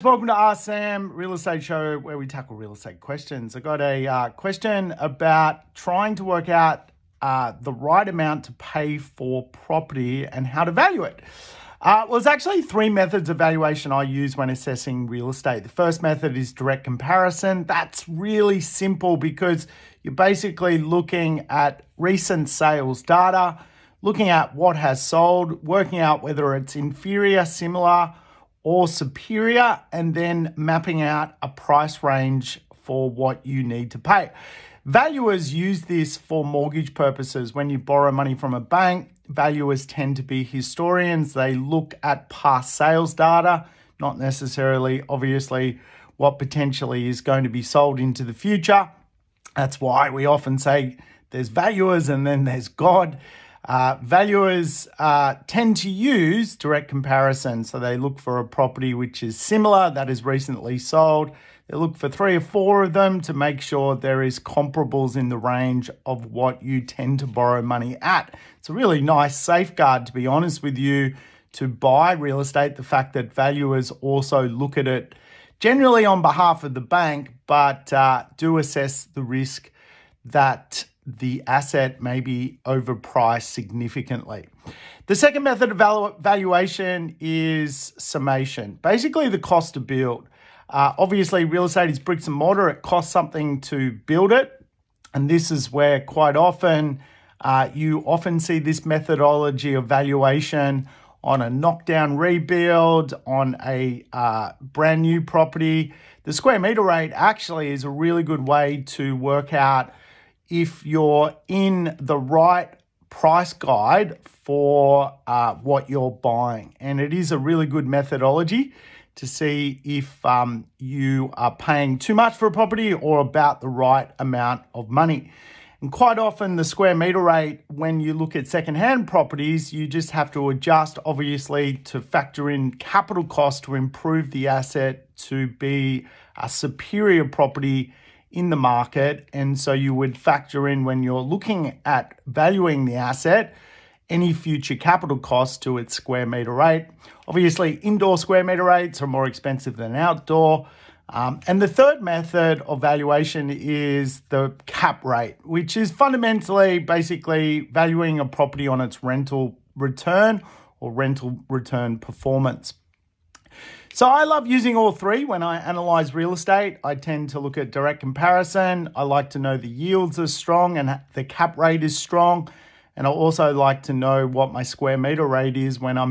Welcome to Ask Sam Real Estate Show, where we tackle real estate questions. I got a question about trying to work out the right amount to pay for property and how to value it. There's actually three methods of valuation I use when assessing real estate. The first method is direct comparison. That's really simple because you're basically looking at recent sales data, looking at what has sold, working out whether it's inferior, similar, or superior, and then mapping out a price range for what you need to pay. Valuers use this for mortgage purposes. When you borrow money from a bank, valuers tend to be historians. They look at past sales data, not necessarily, obviously, what potentially is going to be sold into the future. That's why we often say there's valuers and then there's God. Valuers tend to use direct comparison. So they look for a property which is similar, that is recently sold. They look for 3 or 4 of them to make sure there is comparables in the range of what you tend to borrow money at. It's a really nice safeguard, to be honest with you, to buy real estate. The fact that valuers also look at it generally on behalf of the bank, but do assess the risk that the asset may be overpriced significantly. The second method of valuation is summation, basically the cost to build. Obviously, real estate is bricks and mortar. It costs something to build it. And this is where quite often you often see this methodology of valuation on a knockdown rebuild, on a brand new property. The square meter rate actually is a really good way to work out if you're in the right price guide for what you're buying. And it is a really good methodology to see if you are paying too much for a property or about the right amount of money. And quite often the square meter rate, when you look at secondhand properties, you just have to adjust, obviously, to factor in capital costs to improve the asset to be a superior property in the market. And so you would factor in, when you're looking at valuing the asset, any future capital costs to its square meter rate. Obviously, indoor square meter rates are more expensive than outdoor. And the third method of valuation is the cap rate, which is fundamentally basically valuing a property on its rental return or rental return performance. So I love using all three when I analyze real estate. I tend to look at direct comparison. I like to know the yields are strong and the cap rate is strong. And I also like to know what my square meter rate is when I'm